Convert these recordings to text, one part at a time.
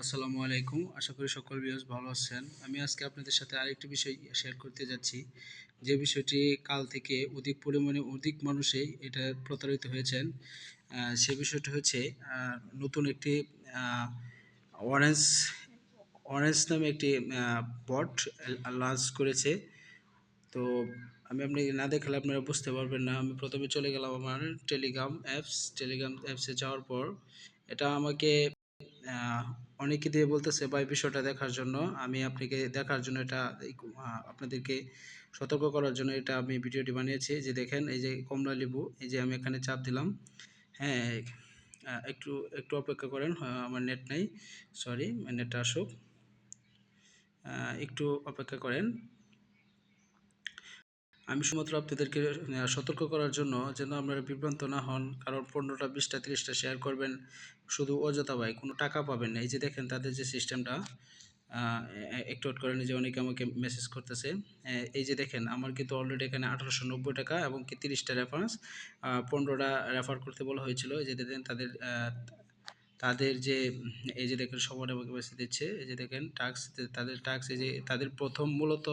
আসসালামু আলাইকুম। আশা করি সকল ভিউয়ার্স ভালো আছেন। আমি আজকে আপনাদের সাথে আরেকটি বিষয় শেয়ার করতে যাচ্ছি। যে বিষয়টি কাল থেকে অধিক পরিমাণে অধিক মানুষই এটা প্রতারিত হয়েছেন। সে বিষয়টি হচ্ছে নতুন একটি আ অরেঞ্জ অরেঞ্জ নামে একটি বট লঞ্চ করেছে। তো আমি আপনাকে না দেখালে আপনারা বুঝতে পারবেন না। আমি প্রথমে চলে গেলাম আমার টেলিগ্রাম অ্যাপসে যাওয়ার পর এটা আমাকে আ অনেকে দিয়ে বলতেছে ভাই বিষয়টা দেখার জন্য। আমি আপনাকে দেখার জন্য এটা আপনাদেরকে সতর্ক করার জন্য এটা আমি ভিডিওটি বানিয়েছি। যে দেখেন এই যে কমলা লেবু, এই যে আমি এখানে চাপ দিলাম। হ্যাঁ, একটু একটু অপেক্ষা করেন। আমার নেট নাই। সরি, নেটটা আসুক। একটু অপেক্ষা করেন। আমি শুধুমাত্র আপনাদেরকে সতর্ক করার জন্য যেন আপনারা বিভ্রান্ত না হন। কারণ ১৫টা, ২০টা, ৩০টা শেয়ার করবেন শুধু অযথা ভাই, কোনো টাকা পাবেন না। এই যে দেখেন তাদের যে সিস্টেমটা, একটু ওয়েট করেন। এই যে অনেকে আমাকে মেসেজ করতেছে। এই যে দেখেন আমার কিন্তু অলরেডি এখানে ১৮৯০ টাকা এবং কি ৩০টা রেফারেন্স, ১৫টা রেফার করতে বলা হয়েছিল। এই যে দেখেন তাদের তাদের যে এই যে দেখেন সবার আমাকে মেসেজ দিচ্ছে। এই যে দেখেন তাদের টাস্ক, এই যে তাদের প্রথম মূলত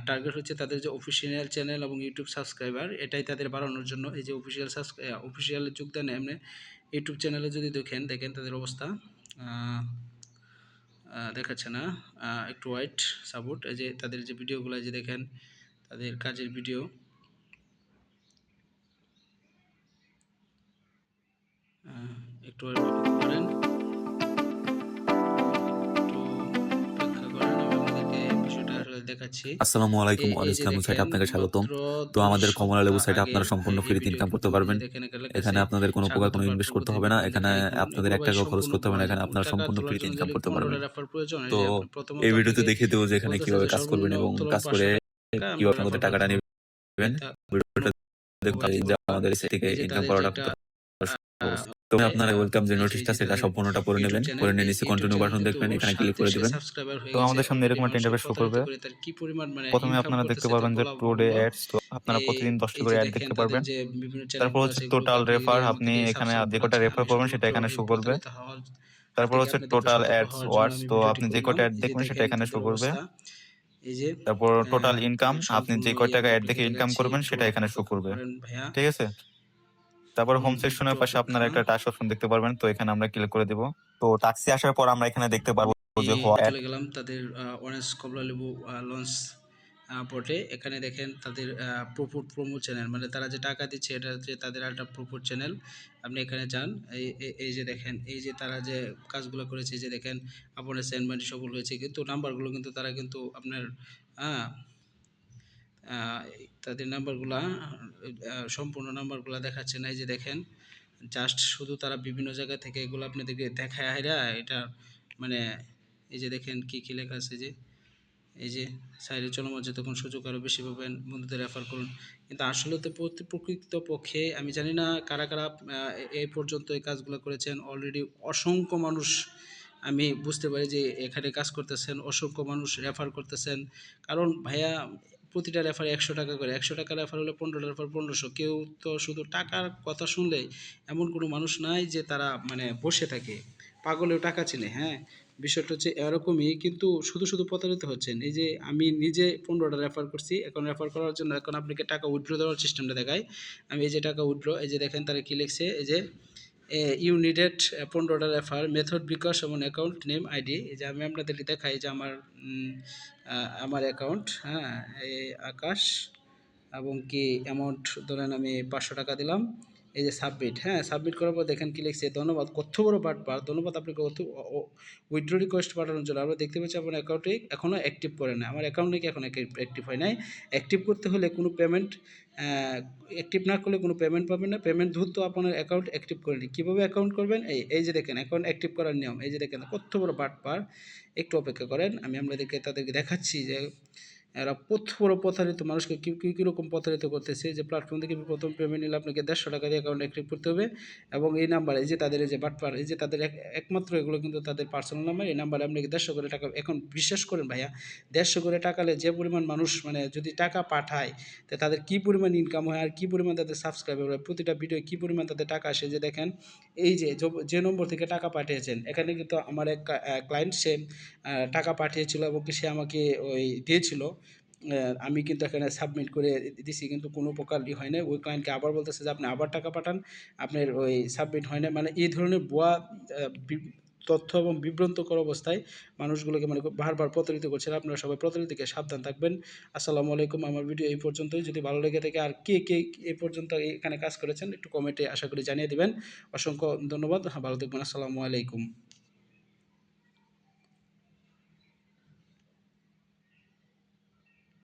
টার্গেট হচ্ছে তাদের যে অফিসিয়াল চ্যানেল এবং ইউটিউব সাবস্ক্রাইবার, এটাই তাদের বাড়ানোর জন্য। এই যে অফিসিয়াল যোগদান এমনি ইউটিউব চ্যানেলে যদি দেখেন তাদের অবস্থা দেখাচ্ছে না। একটু ওয়েট, সাপোর্ট। এই যে তাদের যে ভিডিওগুলো, যে দেখেন তাদের কাজের ভিডিও। একটু অপেক্ষা করেন, একটু অপেক্ষা করেন, আমি আপনাদেরকে বিষয়টা আসলে দেখাচ্ছি। আসসালামু আলাইকুম। এই অরেঞ্জ যে লেবু সাইটে দেখেন আপনাকে স্বাগতম। মাত্র তো ১০ আমাদের কমলা লেবু সপ্তাহ সাইটে আপনারা আগের সম্পূর্ণ এই ফ্রিতে ইনকাম ভিডিওটি করতে কিন্তু এই পারবেন। যে দেখেন এখানে লেখা এখানে আছে আপনাদের কোনো প্রকার স্বাগত কোনো ইনভেস্ট প্ল্যাটফর্ম করতে হবে না। প্রতিবেদন। এখানে আপনাদের এগুলো ভাই ৳১ খরচ সম্পূর্ণ করতে হবে না। এখানে আপনারা টাকা সম্পূর্ণ তোলার ফ্রিতে জন্য ইনকাম যদি করতে পারবেন। ১৫টা রেফার প্রয়োজন, এই তো যে এই প্রথমত ভিডিওতে আপনাকে দেখিয়ে দেবো যে এখানে বলতেছে কিভাবে যে কাজ করবেন সর্বনিম্ন এবং উত্তোলন কাজ করে ৫০০ টাকা কিভাবে আমরা আপনার মধ্যে রেফার করতে টাকাটা পারবো। নিবেন। ভিডিওটা দেখুন যে আমাদের সাইট থেকে এই যে ইনকাম তাদের যে করাটা একটা সহজ। তো আপনারা ওয়েলকাম যে এই নোটিশটা যে সেটা তাদের সম্পূর্ণটা পড়ে ইউটিউব নেবেন। চ্যানেল, করে নিয়ে এই নিচে ইউটিউব কন্টিনিউ চ্যানেল বাটন কিন্তু দেখবেন। এখানে ক্লিক করে ৩৭ দিবেন। সাবস্ক্রাইবার হয়ে তো গেছে আমাদের সামনে অলরেডি। এরকম একটা মানুষের ইন্টারফেস শো প্রতারিত করবে। করে তার কি পরিমাণ প্রথমে ইনকাম আপনারা দেখতে করতেছে তা পারবেন যে বলা প্রো ডে বাহুল্য। অ্যাডস। তো আপনারা এই প্রতিদিন ১০ টা এই করে যে অ্যাড দেখেন দেখতে তাদের পারবেন। যে বিভিন্ন তারপর চ্যানেলগুলো হচ্ছে আছে, এগুলোকে টোটাল আপনাদেরকে রেফার, দিয়ে আমাকে আপনি দিয়ে এখানে সাবস্ক্রাইব যে কটা করাচ্ছে। রেফার আমি করবেন সেটা শুধুমাত্র এখানে এই শো করবে। প্রতারিত হওয়ার হাত তারপর থেকে হচ্ছে আপনাদেরকে টোটাল সতর্ক অ্যাডস হওয়ার জন্য ওয়াটস। আমি তো ভিডিওটি আপনি যে করলাম। কটা অ্যাড এই যে দেখবেন সেটা দেখেন এখানে শো তাদের করবে। অবস্থা। এই যে তারপর টোটাল ইনকাম, আমি আপনি সম্পূর্ণ যে কয় টাকা অ্যাড আপনাকে দেখে ইনকাম দেখাচ্ছি, করবেন একটু সেটা এখানে শো অপেক্ষা করবে। করেন ভাইয়া। ঠিক আছে? তারপর হোম একটু সেকশনের পাশে আপনারা অপেক্ষা। একটা টাস্ক অপশন দেখতে পারবেন। তো এখানে আমরা ক্লিক করে দিব। তো টাস্কে আসার পর আমরা এখানে দেখতে পারবো আমি যে হোয়াট। চলে গেলাম তাদের অরেঞ্জ কমলালেবু লঞ্চ পটে। এখানে দেখেন তাদের প্রোমো চ্যানেল, মানে তারা যে টাকা দিচ্ছে এটা হচ্ছে তাদের একটা প্রোমোট চ্যানেল। আপনি এখানে যান। এই যে দেখেন এই যে তারা যে কাজগুলো করেছে, এই যে দেখেন আপনার সেন্ড মানি সফল হয়েছে, কিন্তু নাম্বারগুলো কিন্তু তারা কিন্তু আপনার হ্যাঁ তাদের নাম্বারগুলা সম্পূর্ণ নাম্বারগুলা দেখাচ্ছে না। এই যে দেখেন জাস্ট শুধু তারা বিভিন্ন জায়গা থেকে এগুলো আপনাদেরকে দেখায় হায়রা এটা, মানে এই যে দেখেন কি কি লেখা আছে, যে এই যে সাইডে চলমান যে তখন সুযোগ আরও বেশি পাবেন, বন্ধুদের রেফার করুন। কিন্তু আসলে তো প্রকৃতপক্ষে আমি জানি না কারা কারা এই পর্যন্ত এই কাজগুলো করেছেন। অলরেডি অসংখ্য মানুষ আমি বুঝতে পারি যে এখানে কাজ করতেছেন, অসংখ্য মানুষ রেফার করতেছেন। কারণ ভাইয়া প্রতিটা রেফারে ১০০ টাকা করে, ১০০ টাকা রেফার হলে ১৫টা রেফার ১৫০০। কেউ তো শুধু টাকার কথা শুনলেই এমন কোনো মানুষ নাই যে তারা মানে বসে থাকে। পাগলেও টাকা চেনে, হ্যাঁ? বিষয়টা হচ্ছে এরকমই, কিন্তু শুধু শুধু প্রতারিত হচ্ছেন। এই যে আমি নিজে ১৫টা রেফার করছি, এখন রেফার করার জন্য এখন আপনাকে টাকা উইথড্র দেওয়ার সিস্টেমটা দেখাই। আমি এই যে টাকা উইথড্র, এই যে দেখেন তারা কি লিখছে, এই যে ইউ নিডেড ১৫টা রেফার, মেথড বিকাশ এবং অ্যাকাউন্ট নেম আইডি। এই যে আমি আপনাদেরকে দেখাই যে আমার অ্যাকাউন্ট, হ্যাঁ, এই আকাশ, এবং কি অ্যামাউন্ট ধরেন আমি ৫০০ টাকা দিলাম। এই যে সাবমিট, হ্যাঁ, সাবমিট করার পর দেখেন কি লিখছে, ধন্যবাদ, কত বড় বাটপার, ধন্যবাদ আপনাকে উইথড্র রিকোয়েস্ট পাঠানোর জন্য। আমরা দেখতে পাচ্ছি আপনার অ্যাকাউন্টে এখনও অ্যাক্টিভ করে না। আমার অ্যাকাউন্ট নাকি এখন অ্যাক্টিভ হয় নাই। অ্যাক্টিভ করতে হলে কোনো পেমেন্ট, অ্যাক্টিভ না করলে কোনো পেমেন্ট পাবেন না। পেমেন্ট দ্রুত আপনার অ্যাকাউন্ট অ্যাক্টিভ করে নিন। কীভাবে অ্যাকাউন্ট করবেন? এই যে দেখেন অ্যাকাউন্ট অ্যাক্টিভ করার নিয়ম। এই যে দেখেন কত বড় বাটপার। একটু অপেক্ষা করেন, আমি তাদেরকে দেখাচ্ছি যে এরা পুরো প্রতারিত মানুষকে কীরকম প্রতারিত করতেছে, যে প্ল্যাটফর্ম থেকে প্রথম পেমেন্ট নিলে আপনাকে 150 টাকা দিয়ে অ্যাকাউন্ট অ্যাক্টিভ করতে হবে, এবং এই নাম্বার, এই যে তাদের এই যে বাটপার, এই যে তাদের একমাত্র এগুলো কিন্তু তাদের পার্সোনাল নাম্বার, এই নাম্বারে আপনাকে 150 করে টাকা, এখন বিশ্বাস করেন ভাইয়া 150 করে টাকালে যে পরিমাণ মানুষ মানে যদি টাকা পাঠায়, তো তাদের কী পরিমাণ ইনকাম হয় আর কী পরিমাণ তাদের সাবস্ক্রাইবার হয়, প্রতিটা ভিডিও কী পরিমাণ তাদের টাকা আসে। যে দেখেন এই যে যে নম্বর থেকে টাকা পাঠিয়েছেন, এখানে কিন্তু আমার এক ক্লায়েন্ট, সে টাকা পাঠিয়েছিল এবং সে আমাকে ওই দিয়েছিল, আমি কিন্তু এখানে সাবমিট করে দিছি, কিন্তু কোনো প্রকার হয় না। ওই ক্লায়েন্টকে আবার বলতেছে যে আপনি আবার টাকা পাঠান, আপনার ওই সাবমিট হয় না। মানে এই ধরনের ভুয়া তথ্য এবং বিভ্রান্তকর অবস্থায় মানুষগুলোকে মানে বারবার প্রতারিত করছে। আপনারা সবাই প্রতারিত থেকে সাবধান থাকবেন। আসসালামু আলাইকুম। আমার ভিডিও এই পর্যন্তই। যদি ভালো লেগে থাকে, আর কে এই পর্যন্ত এখানে কাজ করেছেন একটু কমেন্টে আশা করি জানিয়ে দিবেন। অসংখ্য ধন্যবাদ। ভালো থাকবেন। আসসালামু আলাইকুম।